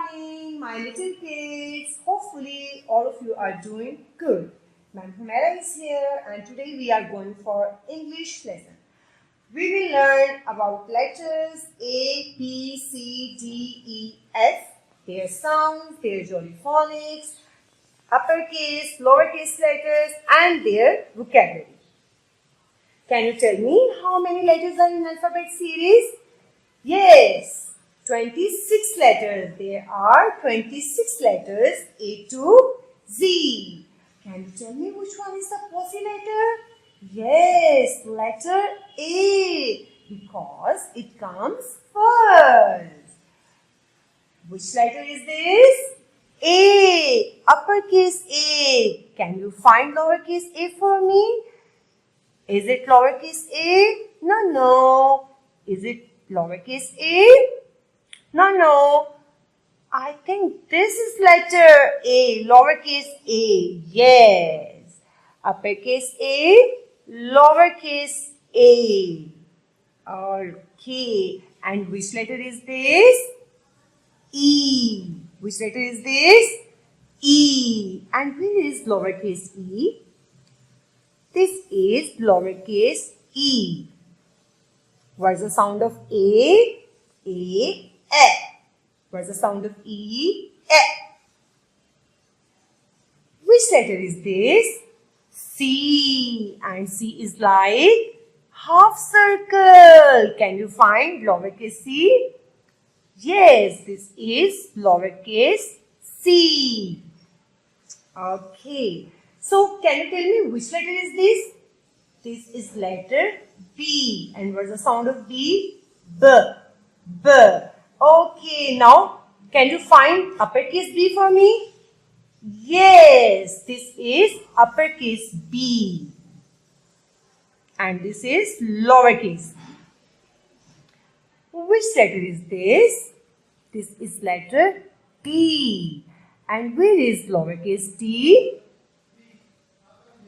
morning, my little kids. Hopefully, all of you are doing good. Ma'am Humera is here, and today we are going for English lesson. We will learn about letters A, B, C, D, E, F, their sounds, their jolly phonics, uppercase, lowercase letters, and their vocabulary. Can you tell me how many letters are in alphabet series? Yes, 26 letters. There are 26 letters A to Z. Can you tell me which one is the bossy letter? Yes, letter A, because it comes first. Which letter is this? A, uppercase A. Can you find lowercase a for me? Is it lowercase a? No. Is it lowercase a? No. I think this is letter A, lowercase a. Yes. Uppercase A, lowercase a. Okay. And which letter is this? E. Which letter is this? E. And where is lowercase e? This is lowercase e. What is the sound of A? A. What is the sound of E? Which letter is this? C. And C is like half circle. Can you find lowercase c? Yes, this is lowercase c. Okay. So, can you tell me which letter is this? This is letter B. And what is the sound of B? B. Okay, now can you find uppercase B for me? Yes, this is uppercase B. And this is lowercase. Which letter is this? This is letter D. And where is lowercase d?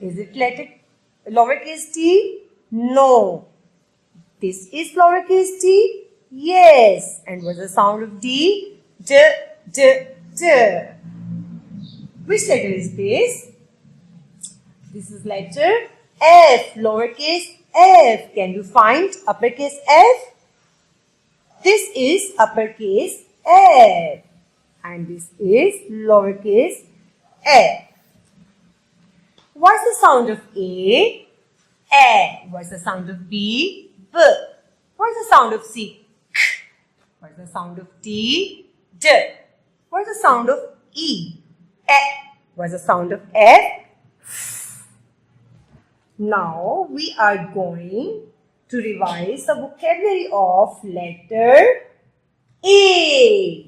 Is it lowercase d? No. This is lowercase d? Yes. And what's the sound of D? D. Which letter is this? This is letter F, lowercase f. Can you find uppercase F? This is uppercase F. And this is lowercase f. What's the sound of A? What's the sound of B? B. What's the sound of C? K. What's the sound of D? D. What's the sound of E? What's the sound of F? Now we are going to revise the vocabulary of letter A.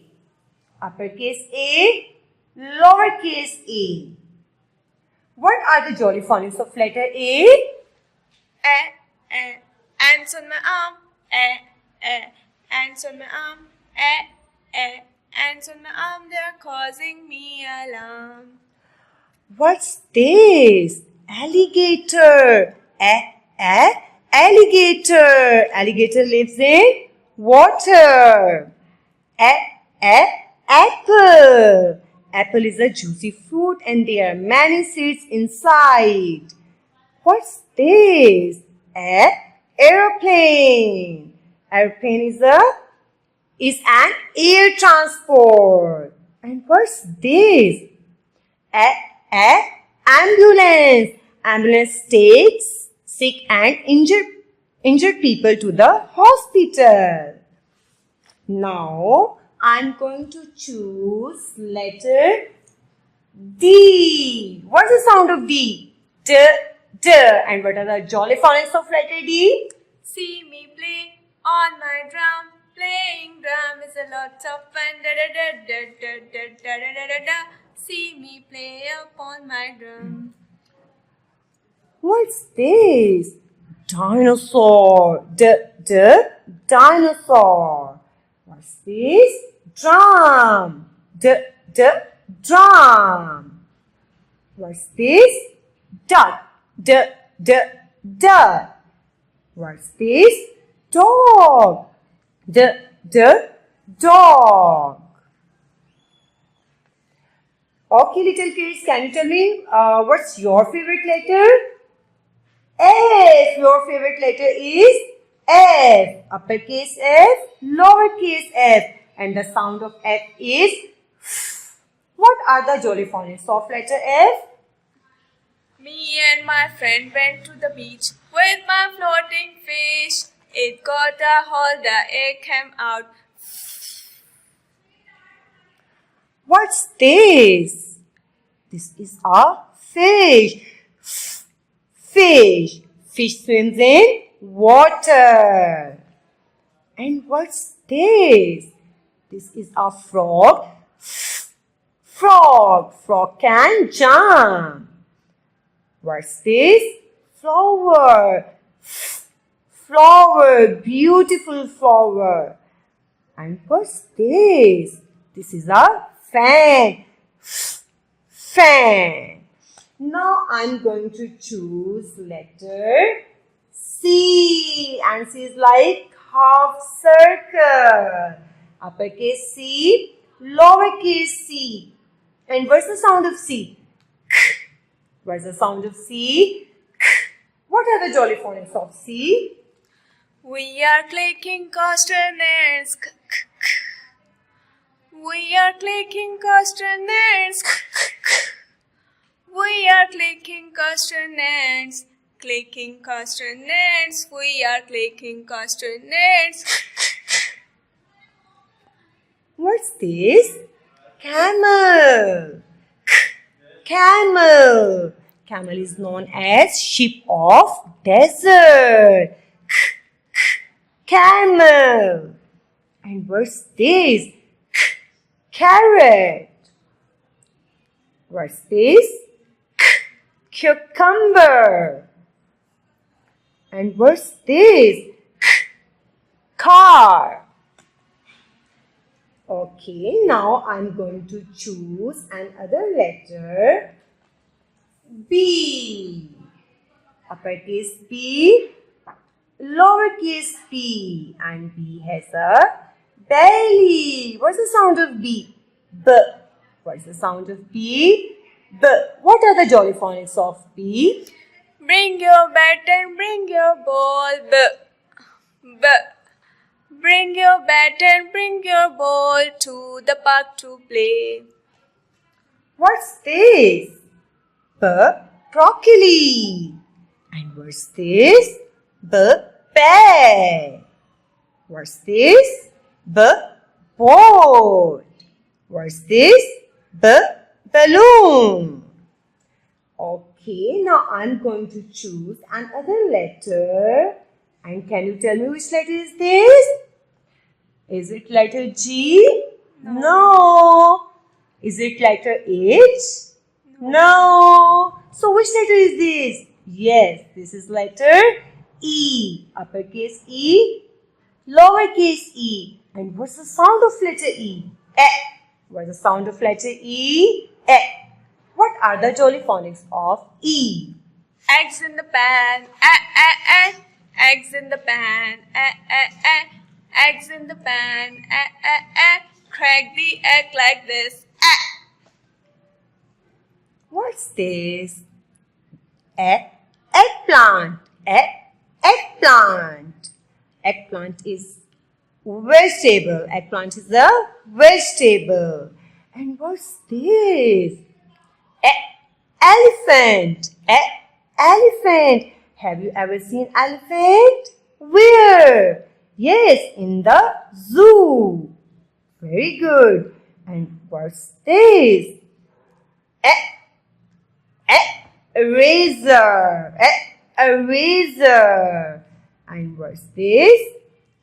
Uppercase A, lowercase a. What are the jolly phonics of letter A? Ants on my arm. Ants on my arm. Ants on my arm, they're causing me alarm. What's this? Alligator. Alligator. Alligator lives in water. Apple. Apple is a juicy fruit and there are many seeds inside. What's this? Aeroplane. Aeroplane is an air transport. And what's this? Ambulance. Ambulance takes sick and injured people to the hospital. Now, I'm going to choose letter D. What's the sound of D? D. And what are the jolly phonics of letter D? See me play on my drum. Playing drum is a lot of fun. See me play upon my drum. What's this? Dinosaur. Dinosaur. What's this? Drum. Drum. What's this? Duck. Duck. What's this? Dog. Dog. Okay, little kids, can you tell me what's your favorite letter? F. Your favorite letter is F. Uppercase F, lowercase f. And the sound of F is F. What are the jolly phonics of letter F? Me and my friend went to the beach with my floating fish. It got a hole, the egg came out. What's this? This is a fish. Fish. Fish swims in water. And what's this? This is a frog. Frog. Frog can jump. What's this? Flower. Flower. Beautiful flower. And what's this? This is a fan. Fan. Now I'm going to choose letter C. And C is like half circle. Uppercase C, lowercase c. And what's the sound of C? What's the sound of C? What are the jolly phonics of C? We are clicking castanets. We are clicking castanets. We are clicking castanets. Clicking castanets. We are clicking castanets. What's this? Camel. Camel. Camel is known as sheep of desert. Camel. And what's this? Carrot. What's this? Cucumber. And what's this? Car. Okay, now I'm going to choose another letter. B. Uppercase B, lowercase b. And B has a belly. What's the sound of B? B. What's the sound of B? B. What are the jolly phonics of B? Bring your bat and bring your ball. B. B. Bring your bat and bring your ball to the park to play. What's this? B. Broccoli. And what's this? B. Bear. What's this? B. Boat. What's this? B. Balloon. Okay, now I'm going to choose another letter. And can you tell me which letter is this? Is it letter G? No. Is it letter H? No. So which letter is this? Yes, this is letter E. Uppercase E, lowercase e. And what's the sound of letter E? E. What's the sound of letter E? E. What are the jolly phonics of E? Eggs in the pan. Eggs in the pan. Eggs in the pan. Crack the egg like this. What's this? Eggplant. Eggplant. Eggplant is vegetable. Eggplant is a vegetable. And what's this? Elephant. Elephant. Have you ever seen elephant? Where? Yes, in the zoo. Very good. And what's this? Eraser. Eraser. And what's this?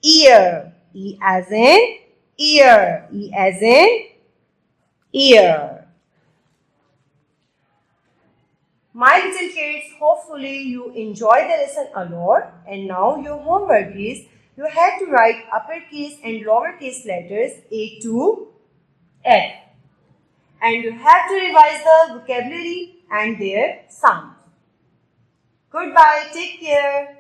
Ear. E as in ear. E as in ear. My little kids, hopefully you enjoy the lesson a lot. And now your homework is you have to write uppercase and lowercase letters A to F. And you have to revise the vocabulary and their sounds. Goodbye. Take care.